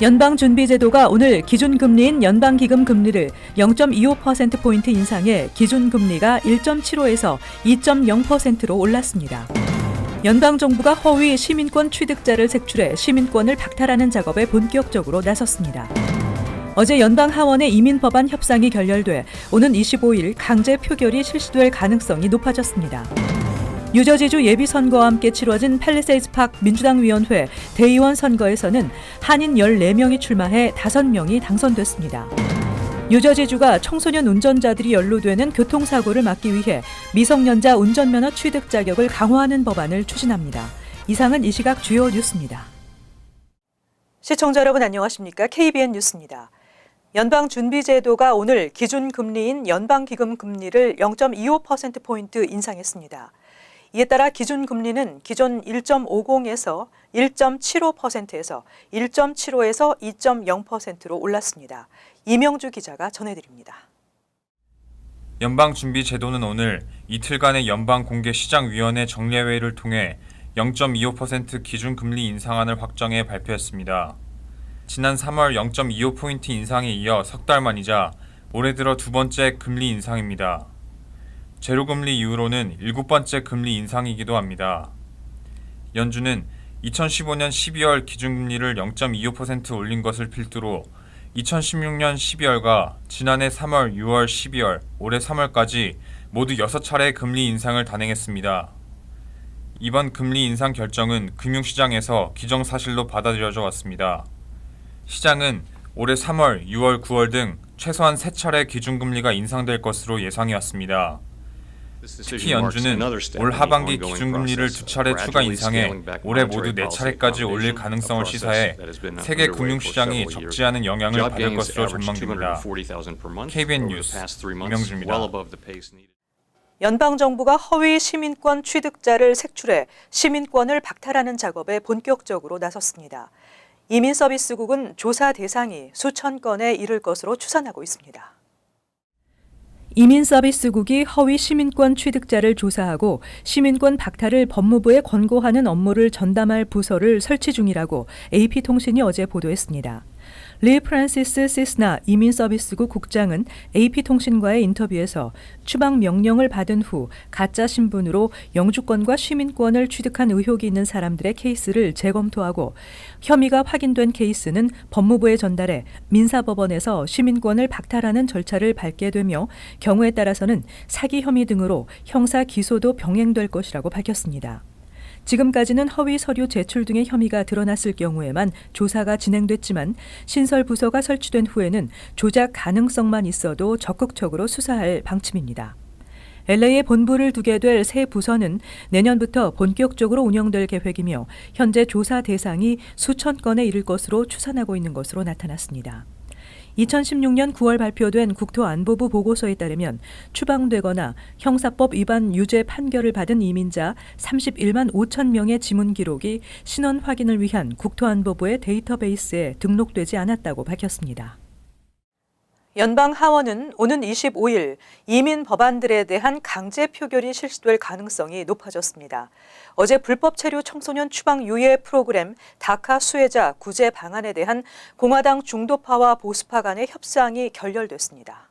연방준비제도가 오늘 기준금리인 연방기금 금리를 0.25%포인트 인상해 기준금리가 1.75에서 2.0%로 올랐습니다. 연방정부가 허위 시민권 취득자를 색출해 시민권을 박탈하는 작업에 본격적으로 나섰습니다. 어제 연방하원의 이민법안 협상이 결렬돼 오는 25일 강제 표결이 실시될 가능성이 높아졌습니다. 뉴저지주 예비선거와 함께 치러진 팰리세이드 파크 민주당위원회 대의원 선거에서는 한인 14명이 출마해 5명이 당선됐습니다. 뉴저지주가 청소년 운전자들이 연루되는 교통사고를 막기 위해 미성년자 운전면허 취득 자격을 강화하는 법안을 추진합니다. 이상은 이 시각 주요 뉴스입니다. 시청자 여러분 안녕하십니까? KBN 뉴스입니다. 연방준비제도가 오늘 기준금리인 연방기금 금리를 0.25%포인트 인상했습니다. 이에 따라 기준금리는 기존 1.50에서 1.75%에서 1.75에서 2.0%로 올랐습니다. 이명주 기자가 전해드립니다. 연방준비제도는 오늘 이틀간의 연방공개시장위원회 정례회의를 통해 0.25% 기준금리 인상안을 확정해 발표했습니다. 지난 3월 0.25포인트 인상에 이어 석 달 만이자 올해 들어 두 번째 금리 인상입니다. 제로금리 이후로는 7번째 금리 인상이기도 합니다. 연준은 2015년 12월 기준금리를 0.25% 올린 것을 필두로 2016년 12월과 지난해 3월, 6월, 12월, 올해 3월까지 모두 6차례 금리 인상을 단행했습니다. 이번 금리 인상 결정은 금융시장에서 기정사실로 받아들여져 왔습니다. 시장은 올해 3월, 6월, 9월 등 최소한 3차례 기준금리가 인상될 것으로 예상해왔습니다. 특히 연준은 올 하반기 기준금리를 2차례 추가 인상해 올해 모두 4차례까지 올릴 가능성을 시사해 세계 금융시장이 적지 않은 영향을 받을 것으로 전망됩니다. KBN 뉴스 이명주입니다. 연방정부가 허위 시민권 취득자를 색출해 시민권을 박탈하는 작업에 본격적으로 나섰습니다. 이민서비스국은 조사 대상이 수천 건에 이를 것으로 추산하고 있습니다. 이민서비스국이 허위 시민권 취득자를 조사하고 시민권 박탈을 법무부에 권고하는 업무를 전담할 부서를 설치 중이라고 AP통신이 어제 보도했습니다. 리 프란시스 시스나 이민서비스국 국장은 AP통신과의 인터뷰에서 추방 명령을 받은 후 가짜 신분으로 영주권과 시민권을 취득한 의혹이 있는 사람들의 케이스를 재검토하고 혐의가 확인된 케이스는 법무부에 전달해 민사법원에서 시민권을 박탈하는 절차를 밟게 되며 경우에 따라서는 사기 혐의 등으로 형사 기소도 병행될 것이라고 밝혔습니다. 지금까지는 허위 서류 제출 등의 혐의가 드러났을 경우에만 조사가 진행됐지만 신설 부서가 설치된 후에는 조작 가능성만 있어도 적극적으로 수사할 방침입니다. LA에 본부를 두게 될 새 부서는 내년부터 본격적으로 운영될 계획이며 현재 조사 대상이 수천 건에 이를 것으로 추산하고 있는 것으로 나타났습니다. 2016년 9월 발표된 국토안보부 보고서에 따르면 추방되거나 형사법 위반 유죄 판결을 받은 이민자 31만 5천 명의 지문 기록이 신원 확인을 위한 국토안보부의 데이터베이스에 등록되지 않았다고 밝혔습니다. 연방하원은 오는 25일 이민 법안들에 대한 강제 표결이 실시될 가능성이 높아졌습니다. 어제 불법 체류 청소년 추방 유예 프로그램 다카 수혜자 구제 방안에 대한 공화당 중도파와 보수파 간의 협상이 결렬됐습니다.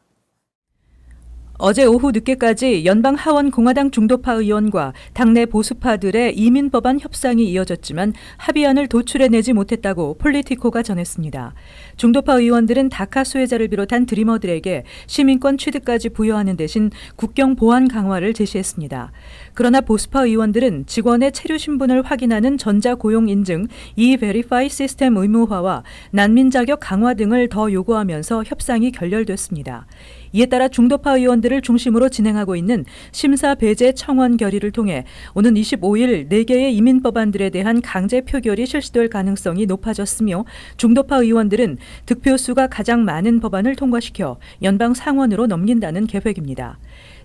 어제 오후 늦게까지 연방 하원 공화당 중도파 의원과 당내 보수파들의 이민 법안 협상이 이어졌지만 합의안을 도출해내지 못했다고 폴리티코가 전했습니다. 중도파 의원들은 다카 수혜자를 비롯한 드리머들에게 시민권 취득까지 부여하는 대신 국경 보안 강화를 제시했습니다. 그러나 보수파 의원들은 직원의 체류 신분을 확인하는 전자고용 인증 E-Verify 시스템 의무화와 난민 자격 강화 등을 더 요구하면서 협상이 결렬됐습니다. 이에 따라 중도파 의원들을 중심으로 진행하고 있는 심사 배제 청원 결의를 통해 오는 25일 4개의 이민 법안들에 대한 강제 표결이 실시될 가능성이 높아졌으며 중도파 의원들은 득표수가 가장 많은 법안을 통과시켜 연방 상원으로 넘긴다는 계획입니다.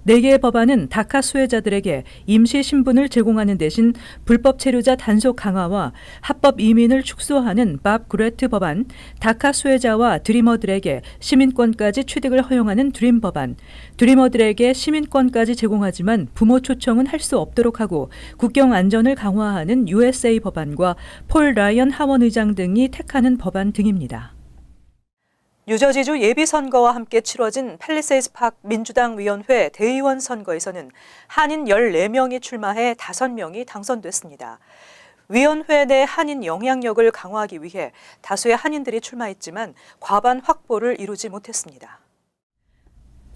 4개의 법안은 다카 수혜자들에게 임시 신분을 제공하는 대신 불법 체류자 단속 강화와 합법 이민을 축소하는 밥 그레트 법안, 다카 수혜자와 드리머들에게 시민권까지 취득을 허용하는 드림 법안, 드리머들에게 시민권까지 제공하지만 부모 초청은 할 수 없도록 하고 국경 안전을 강화하는 USA 법안과 폴 라이언 하원 의장 등이 택하는 법안 등입니다. 뉴저지주 예비선거와 함께 치러진 팰리세이드 파크 민주당 위원회 대의원 선거에서는 한인 14명이 출마해 5명이 당선됐습니다. 위원회 내 한인 영향력을 강화하기 위해 다수의 한인들이 출마했지만 과반 확보를 이루지 못했습니다.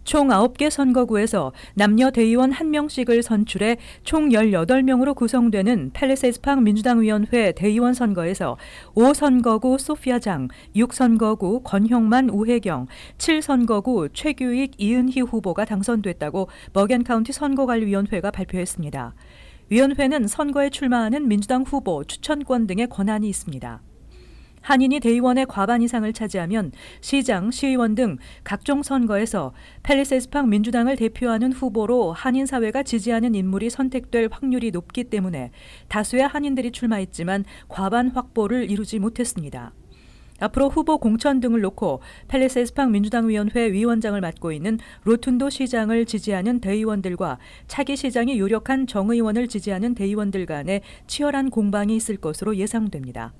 총 9개 선거구에서 남녀 대의원 1명씩을 선출해 총 18명으로 구성되는 팰리세이드 파크 민주당 위원회 대의원 선거에서 5선거구 소피아장, 6선거구 권형만 우혜경, 7선거구 최규익 이은희 후보가 당선됐다고 머겐 카운티 선거관리위원회가 발표했습니다. 위원회는 선거에 출마하는 민주당 후보 추천권 등의 권한이 있습니다. 한인이 대의원의 과반 이상을 차지하면 시장, 시의원 등 각종 선거에서 팰리세이드 파크 민주당을 대표하는 후보로 한인 사회가 지지하는 인물이 선택될 확률이 높기 때문에 다수의 한인들이 출마했지만 과반 확보를 이루지 못했습니다. 앞으로 후보 공천 등을 놓고 팰리세이드 파크 민주당 위원회 위원장을 맡고 있는 로툰도 시장을 지지하는 대의원들과 차기 시장이 유력한 정 의원을 지지하는 대의원들 간에 치열한 공방이 있을 것으로 예상됩니다.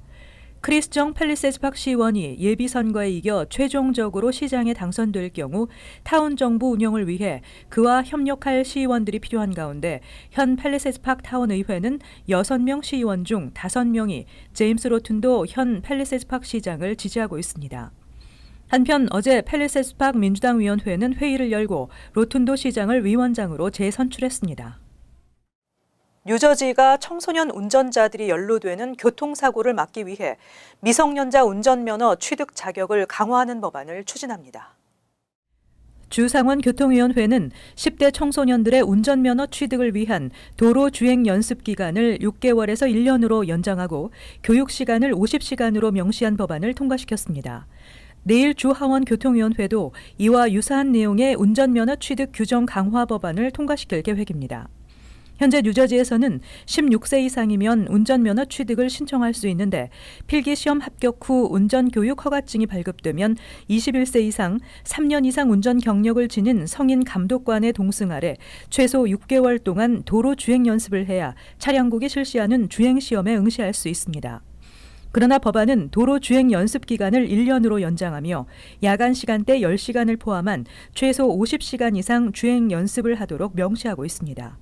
크리스 정 팰리세이드 파크 시의원이 예비선거에 이겨 최종적으로 시장에 당선될 경우 타운 정부 운영을 위해 그와 협력할 시의원들이 필요한 가운데 현 팰리세이드 파크 타운 의회는 6명 시의원 중 5명이 제임스 로툰도 현 팰리세이드 파크 시장을 지지하고 있습니다. 한편 어제 팰리세이드 파크 민주당 위원회는 회의를 열고 로툰도 시장을 위원장으로 재선출했습니다. 뉴저지가 청소년 운전자들이 연루되는 교통사고를 막기 위해 미성년자 운전면허 취득 자격을 강화하는 법안을 추진합니다. 주상원 교통위원회는 10대 청소년들의 운전면허 취득을 위한 도로 주행 연습 기간을 6개월에서 1년으로 연장하고 교육 시간을 50시간으로 명시한 법안을 통과시켰습니다. 내일 주하원 교통위원회도 이와 유사한 내용의 운전면허 취득 규정 강화 법안을 통과시킬 계획입니다. 현재 뉴저지에서는 16세 이상이면 운전면허 취득을 신청할 수 있는데 필기시험 합격 후 운전교육 허가증이 발급되면 21세 이상 3년 이상 운전 경력을 지닌 성인 감독관의 동승 아래 최소 6개월 동안 도로 주행 연습을 해야 차량국이 실시하는 주행시험에 응시할 수 있습니다. 그러나 법안은 도로 주행 연습 기간을 1년으로 연장하며 야간 시간대 10시간을 포함한 최소 50시간 이상 주행 연습을 하도록 명시하고 있습니다.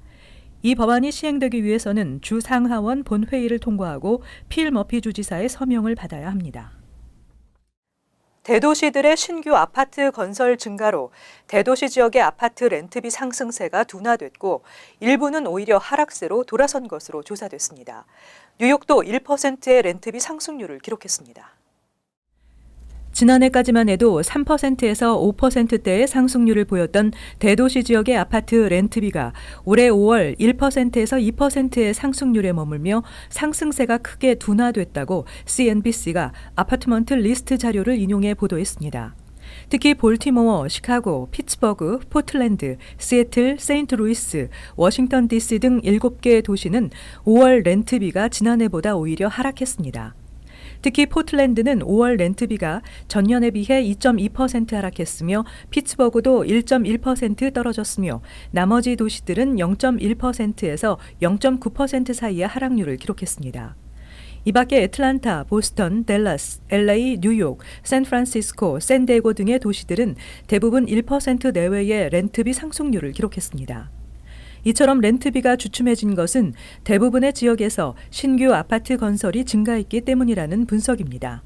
이 법안이 시행되기 위해서는 주 상하원 본회의를 통과하고 필 머피 주지사의 서명을 받아야 합니다. 대도시들의 신규 아파트 건설 증가로 대도시 지역의 아파트 렌트비 상승세가 둔화됐고 일부는 오히려 하락세로 돌아선 것으로 조사됐습니다. 뉴욕도 1%의 렌트비 상승률을 기록했습니다. 지난해까지만 해도 3%에서 5%대의 상승률을 보였던 대도시 지역의 아파트 렌트비가 올해 5월 1%에서 2%의 상승률에 머물며 상승세가 크게 둔화됐다고 CNBC가 아파트먼트 리스트 자료를 인용해 보도했습니다. 특히 볼티모어, 시카고, 피츠버그, 포틀랜드, 시애틀, 세인트루이스, 워싱턴 DC 등 7개 도시는 5월 렌트비가 지난해보다 오히려 하락했습니다. 특히 포틀랜드는 5월 렌트비가 전년에 비해 2.2% 하락했으며 피츠버그도 1.1% 떨어졌으며 나머지 도시들은 0.1%에서 0.9% 사이의 하락률을 기록했습니다. 이 밖에 애틀란타, 보스턴, 댈러스, LA, 뉴욕, 샌프란시스코, 샌디에고 등의 도시들은 대부분 1% 내외의 렌트비 상승률을 기록했습니다. 이처럼 렌트비가 주춤해진 것은 대부분의 지역에서 신규 아파트 건설이 증가했기 때문이라는 분석입니다.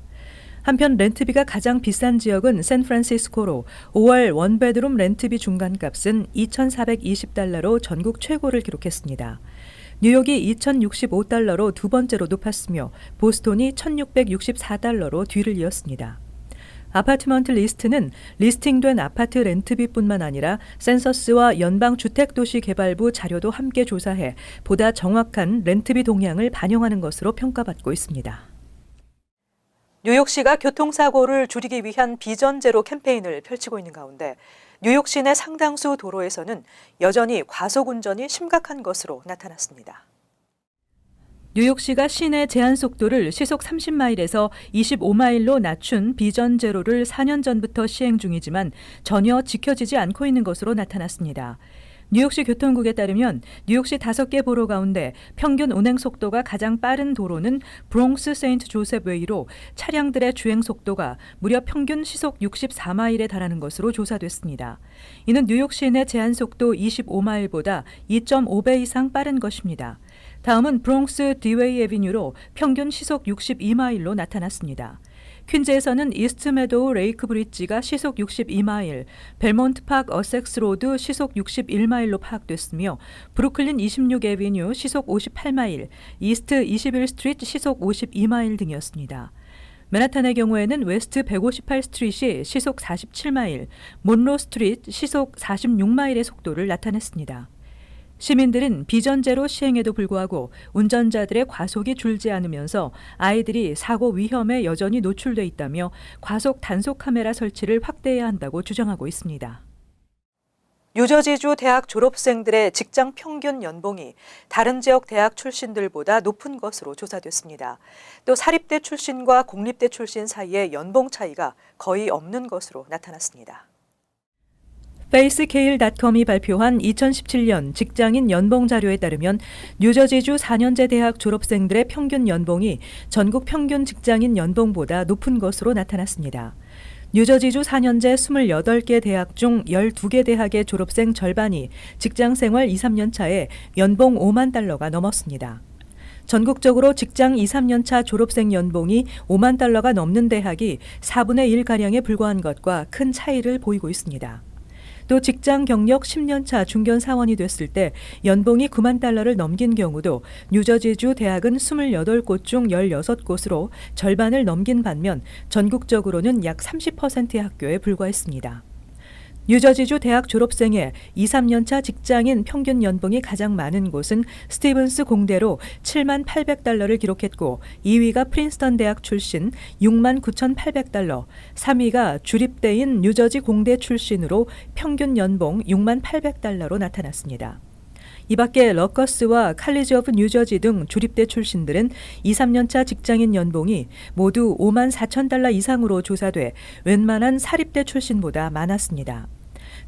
한편 렌트비가 가장 비싼 지역은 샌프란시스코로 5월 원베드룸 렌트비 중간값은 $2,420로 전국 최고를 기록했습니다. 뉴욕이 $2,065로 두 번째로 높았으며 보스턴이 $1,664로 뒤를 이었습니다. 아파트먼트 리스트는 리스팅된 아파트 렌트비뿐만 아니라 센서스와 연방주택도시개발부 자료도 함께 조사해 보다 정확한 렌트비 동향을 반영하는 것으로 평가받고 있습니다. 뉴욕시가 교통사고를 줄이기 위한 비전 제로 캠페인을 펼치고 있는 가운데 뉴욕 시내 상당수 도로에서는 여전히 과속 운전이 심각한 것으로 나타났습니다. 뉴욕시가 시내 제한 속도를 시속 30마일에서 25마일로 낮춘 비전 제로를 4년 전부터 시행 중이지만 전혀 지켜지지 않고 있는 것으로 나타났습니다. 뉴욕시 교통국에 따르면 뉴욕시 5개 보로 가운데 평균 운행 속도가 가장 빠른 도로는 브롱스 세인트 조셉 웨이로 차량들의 주행 속도가 무려 평균 시속 64마일에 달하는 것으로 조사됐습니다. 이는 뉴욕 시내 제한 속도 25마일보다 2.5배 이상 빠른 것입니다. 다음은 브롱스 디웨이 애비뉴로 평균 시속 62마일로 나타났습니다. 퀸즈에서는 이스트 메도우 레이크 브릿지가 시속 62마일, 벨몬트 파크 어섹스 로드 시속 61마일로 파악됐으며 브루클린 26 애비뉴 시속 58마일, 이스트 21 스트리트 시속 52마일 등이었습니다. 맨하탄의 경우에는 웨스트 158 스트릿이 시속 47마일, 몬로 스트리트 시속 46마일의 속도를 나타냈습니다. 시민들은 비전제로 시행에도 불구하고 운전자들의 과속이 줄지 않으면서 아이들이 사고 위험에 여전히 노출돼 있다며 과속 단속 카메라 설치를 확대해야 한다고 주장하고 있습니다. 뉴저지주 대학 졸업생들의 직장 평균 연봉이 다른 지역 대학 출신들보다 높은 것으로 조사됐습니다. 또 사립대 출신과 공립대 출신 사이의 연봉 차이가 거의 없는 것으로 나타났습니다. 페이스케일.com이 발표한 2017년 직장인 연봉 자료에 따르면 뉴저지주 4년제 대학 졸업생들의 평균 연봉이 전국 평균 직장인 연봉보다 높은 것으로 나타났습니다. 뉴저지주 4년제 28개 대학 중 12개 대학의 졸업생 절반이 직장생활 2, 3년 차에 연봉 5만 달러가 넘었습니다. 전국적으로 직장 2, 3년 차 졸업생 연봉이 5만 달러가 넘는 대학이 4분의 1가량에 불과한 것과 큰 차이를 보이고 있습니다. 또 직장 경력 10년 차 중견 사원이 됐을 때 연봉이 9만 달러를 넘긴 경우도 뉴저지주 대학은 28곳 중 16곳으로 절반을 넘긴 반면 전국적으로는 약 30%의 학교에 불과했습니다. 뉴저지주 대학 졸업생의 2, 3년 차 직장인 평균 연봉이 가장 많은 곳은 스티븐스 공대로 7만 800달러를 기록했고 2위가 프린스턴 대학 출신 6만 9,800달러, 3위가 주립대인 뉴저지 공대 출신으로 평균 연봉 6만 800달러로 나타났습니다. 이 밖에 러커스와 칼리지 오브 뉴저지 등 주립대 출신들은 2, 3년 차 직장인 연봉이 모두 5만 4천 달러 이상으로 조사돼 웬만한 사립대 출신보다 많았습니다.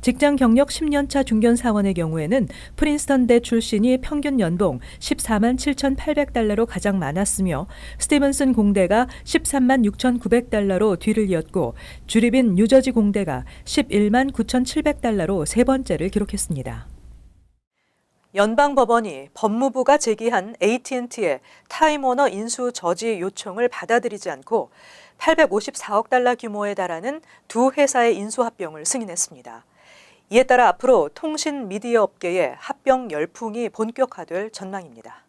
직장 경력 10년 차 중견 사원의 경우에는 프린스턴대 출신이 평균 연봉 14만 7,800달러로 가장 많았으며 스티븐슨 공대가 13만 6,900달러로 뒤를 이었고 주립인 뉴저지 공대가 11만 9,700달러로 세 번째를 기록했습니다. 연방법원이 법무부가 제기한 AT&T의 타임워너 인수 저지 요청을 받아들이지 않고 854억 달러 규모에 달하는 두 회사의 인수합병을 승인했습니다. 이에 따라 앞으로 통신 미디어 업계의 합병 열풍이 본격화될 전망입니다.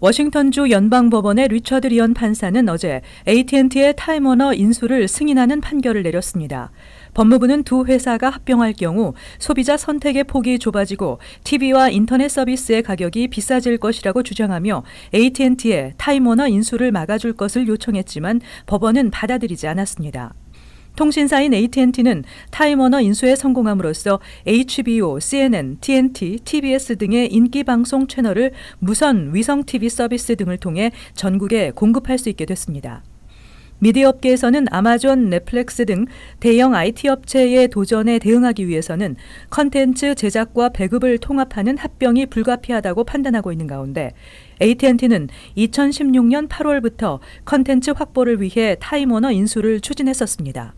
워싱턴주 연방법원의 리처드 리언 판사는 어제 AT&T의 타임워너 인수를 승인하는 판결을 내렸습니다. 법무부는 두 회사가 합병할 경우 소비자 선택의 폭이 좁아지고 TV와 인터넷 서비스의 가격이 비싸질 것이라고 주장하며 AT&T의 타임워너 인수를 막아줄 것을 요청했지만 법원은 받아들이지 않았습니다. 통신사인 AT&T는 타임워너 인수에 성공함으로써 HBO, CNN, TNT, TBS 등의 인기 방송 채널을 무선 위성 TV 서비스 등을 통해 전국에 공급할 수 있게 됐습니다. 미디어 업계에서는 아마존, 넷플릭스 등 대형 IT 업체의 도전에 대응하기 위해서는 컨텐츠 제작과 배급을 통합하는 합병이 불가피하다고 판단하고 있는 가운데 AT&T는 2016년 8월부터 컨텐츠 확보를 위해 타임워너 인수를 추진했었습니다.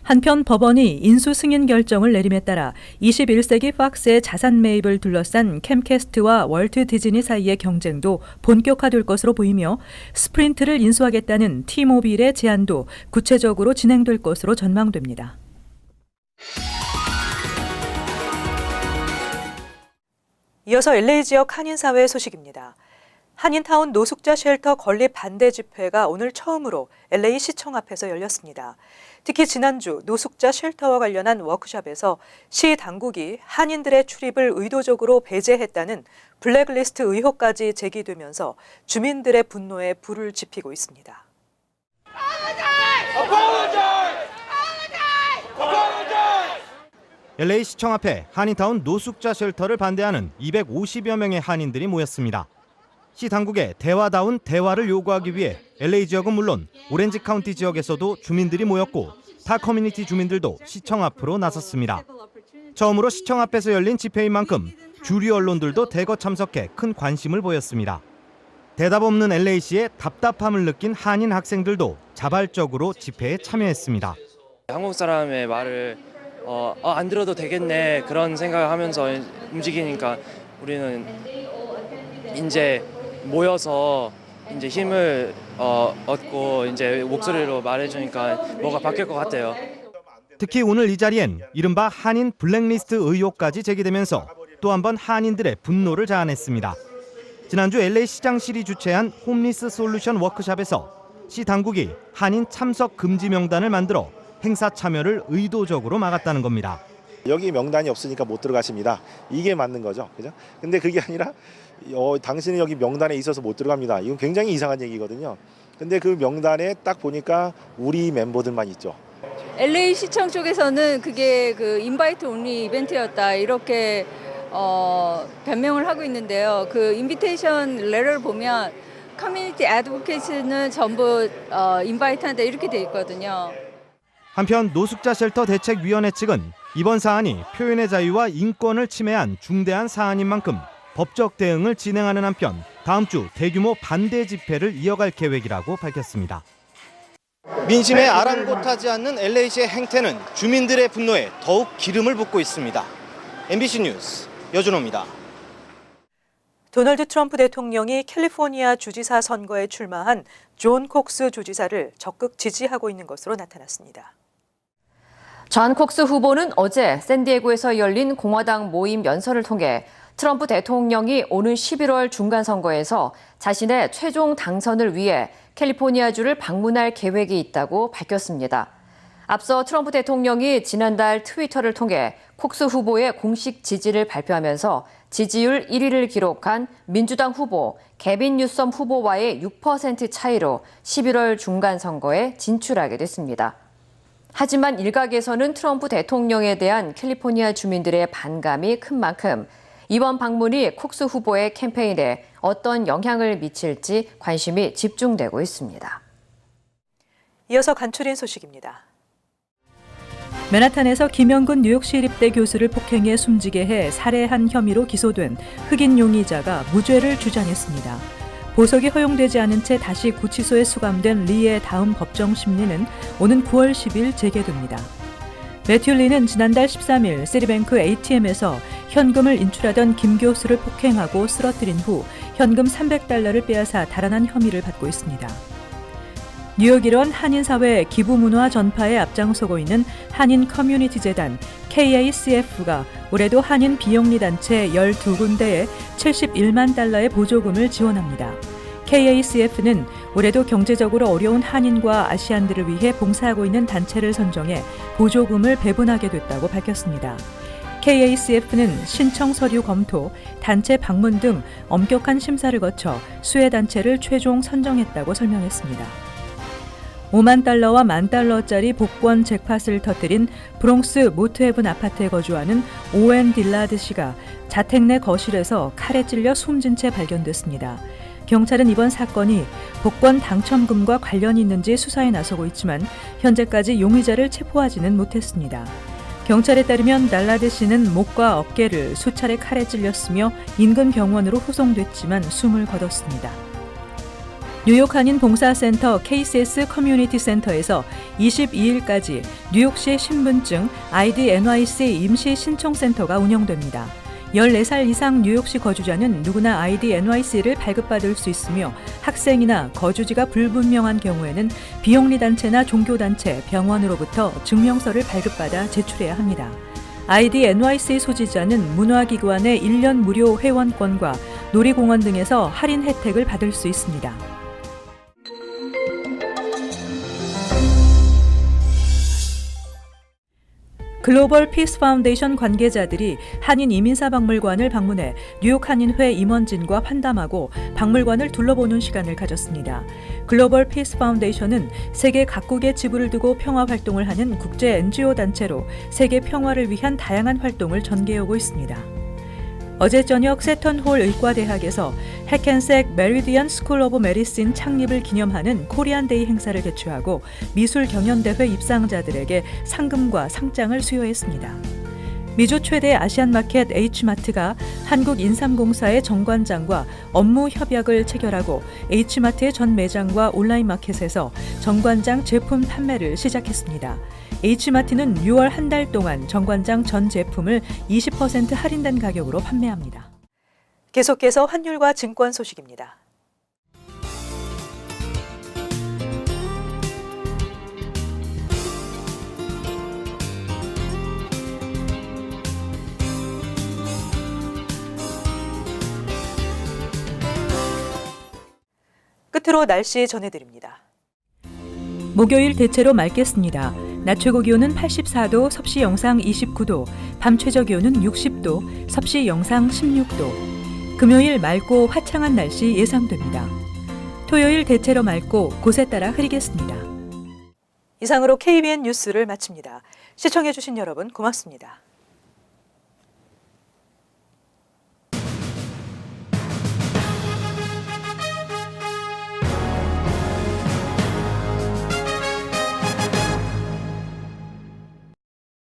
한편 법원이 인수 승인 결정을 내림에 따라 21세기 팍스의 자산 매입을 둘러싼 캠캐스트와 월트 디즈니 사이의 경쟁도 본격화될 것으로 보이며 스프린트를 인수하겠다는 T모빌의 제안도 구체적으로 진행될 것으로 전망됩니다. 이어서 LA 지역 한인사회 소식입니다. 한인타운 노숙자 쉘터 건립 반대 집회가 오늘 처음으로 LA 시청 앞에서 열렸습니다. 특히 지난주 노숙자 쉘터와 관련한 워크숍에서 시 당국이 한인들의 출입을 의도적으로 배제했다는 블랙리스트 의혹까지 제기되면서 주민들의 분노에 불을 지피고 있습니다. LA 시청 앞에 한인타운 노숙자 쉘터를 반대하는 250여 명의 한인들이 모였습니다. 시 당국에 대화다운 대화를 요구하기 위해 LA 지역은 물론 오렌지 카운티 지역에서도 주민들이 모였고 타 커뮤니티 주민들도 시청 앞으로 나섰습니다. 처음으로 시청 앞에서 열린 집회인 만큼 주류 언론들도 대거 참석해 큰 관심을 보였습니다. 대답 없는 LA시의 답답함을 느낀 한인 학생들도 자발적으로 집회에 참여했습니다. 한국 사람의 말을 안 들어도 되겠네 그런 생각을 하면서 움직이니까 우리는 이제 모여서 이제 힘을 얻고 이제 목소리로 말해주니까 뭐가 바뀔 것 같아요. 특히 오늘 이 자리엔 이른바 한인 블랙리스트 의혹까지 제기되면서 또 한 번 한인들의 분노를 자아냈습니다. 지난주 LA 시장실이 주최한 홈리스 솔루션 워크숍에서 시 당국이 한인 참석 금지 명단을 만들어 행사 참여를 의도적으로 막았다는 겁니다. 여기 명단이 없으니까 못 들어가십니다. 이게 맞는 거죠. 그죠? 근데 그게 아니라 당신은 여기 명단에 있어서 못 들어갑니다. 이건 굉장히 이상한 얘기거든요. 근데 그 명단에 딱 보니까 우리 멤버들만 있죠. LA 시청 쪽에서는 그게 그 인바이트 온리 이벤트였다 이렇게 변명을 하고 있는데요. 그 인비테이션 레터를 보면 커뮤니티 애드보케이트는 전부 인바이트한다 이렇게 돼 있거든요. 한편 노숙자 쉘터 대책위원회 측은 이번 사안이 표현의 자유와 인권을 침해한 중대한 사안인 만큼 법적 대응을 진행하는 한편 다음 주 대규모 반대 집회를 이어갈 계획이라고 밝혔습니다. 민심에 아랑곳하지 않는 LA시의 행태는 주민들의 분노에 더욱 기름을 붓고 있습니다. MBC 뉴스 여준호입니다. 도널드 트럼프 대통령이 캘리포니아 주지사 선거에 출마한 존 콕스 주지사를 적극 지지하고 있는 것으로 나타났습니다. 존 콕스 후보는 어제 샌디에고에서 열린 공화당 모임 연설을 통해 트럼프 대통령이 오는 11월 중간선거에서 자신의 최종 당선을 위해 캘리포니아주를 방문할 계획이 있다고 밝혔습니다. 앞서 트럼프 대통령이 지난달 트위터를 통해 콕스 후보의 공식 지지를 발표하면서 지지율 1위를 기록한 민주당 후보 개빈 뉴섬 후보와의 6% 차이로 11월 중간선거에 진출하게 됐습니다. 하지만 일각에서는 트럼프 대통령에 대한 캘리포니아 주민들의 반감이 큰 만큼 이번 방문이 콕스 후보의 캠페인에 어떤 영향을 미칠지 관심이 집중되고 있습니다. 이어서 간추린 소식입니다. 맨하탄에서 김영근 뉴욕시립대 교수를 폭행해 숨지게 해 살해한 혐의로 기소된 흑인 용의자가 무죄를 주장했습니다. 보석이 허용되지 않은 채 다시 구치소에 수감된 리의 다음 법정 심리는 오는 9월 10일 재개됩니다. 매튜 리는 지난달 13일 시리뱅크 ATM에서 현금을 인출하던 김 교수를 폭행하고 쓰러뜨린 후 현금 $300를 빼앗아 달아난 혐의를 받고 있습니다. 뉴욕 일원 한인사회 기부문화 전파에 앞장서고 있는 한인 커뮤니티 재단 KACF가 올해도 한인 비영리 단체 12군데에 $71만 보조금을 지원합니다. KACF는 올해도 경제적으로 어려운 한인과 아시안들을 위해 봉사하고 있는 단체를 선정해 보조금을 배분하게 됐다고 밝혔습니다. KACF는 신청 서류 검토, 단체 방문 등 엄격한 심사를 거쳐 수혜 단체를 최종 선정했다고 설명했습니다. $5만 $10,000짜리 복권 잭팟을 터뜨린 브롱스 모트헤븐 아파트에 거주하는 오웬 딜라드 씨가 자택 내 거실에서 칼에 찔려 숨진 채 발견됐습니다. 경찰은 이번 사건이 복권 당첨금과 관련이 있는지 수사에 나서고 있지만 현재까지 용의자를 체포하지는 못했습니다. 경찰에 따르면 달라드 씨는 목과 어깨를 수차례 칼에 찔렸으며 인근 병원으로 후송됐지만 숨을 거뒀습니다. 뉴욕 한인 봉사센터 KCS 커뮤니티 센터에서 22일까지 뉴욕시 신분증 ID NYC 임시 신청센터가 운영됩니다. 14살 이상 뉴욕시 거주자는 누구나 ID NYC를 발급받을 수 있으며 학생이나 거주지가 불분명한 경우에는 비영리 단체나 종교단체, 병원으로부터 증명서를 발급받아 제출해야 합니다. ID NYC 소지자는 문화기관의 1년 무료 회원권과 놀이공원 등에서 할인 혜택을 받을 수 있습니다. 글로벌 피스 파운데이션 관계자들이 한인 이민사 박물관을 방문해 뉴욕 한인회 임원진과 환담하고 박물관을 둘러보는 시간을 가졌습니다. 글로벌 피스 파운데이션은 세계 각국에 지부를 두고 평화 활동을 하는 국제 NGO 단체로 세계 평화를 위한 다양한 활동을 전개하고 있습니다. 어제 저녁 세턴홀 의과대학에서 해켄색 메리디안 스쿨 오브 메디신 창립을 기념하는 코리안데이 행사를 개최하고 미술 경연대회 입상자들에게 상금과 상장을 수여했습니다. 미주 최대 아시안마켓 H마트가 한국인삼공사의 정관장과 업무 협약을 체결하고 H마트의 전 매장과 온라인 마켓에서 정관장 제품 판매를 시작했습니다. H마트는 6월 한 달 동안 정관장 전 제품을 20% 할인된 가격으로 판매합니다. 계속해서 환율과 증권 소식입니다. 끝으로 날씨 전해드립니다. 목요일 대체로 맑겠습니다. 낮 최고 기온은 84도, 섭씨 영상 29도, 밤 최저 기온은 60도, 섭씨 영상 16도. 금요일 맑고 화창한 날씨 예상됩니다. 토요일 대체로 맑고 곳에 따라 흐리겠습니다. 이상으로 KBN 뉴스를 마칩니다. 시청해주신 여러분 고맙습니다.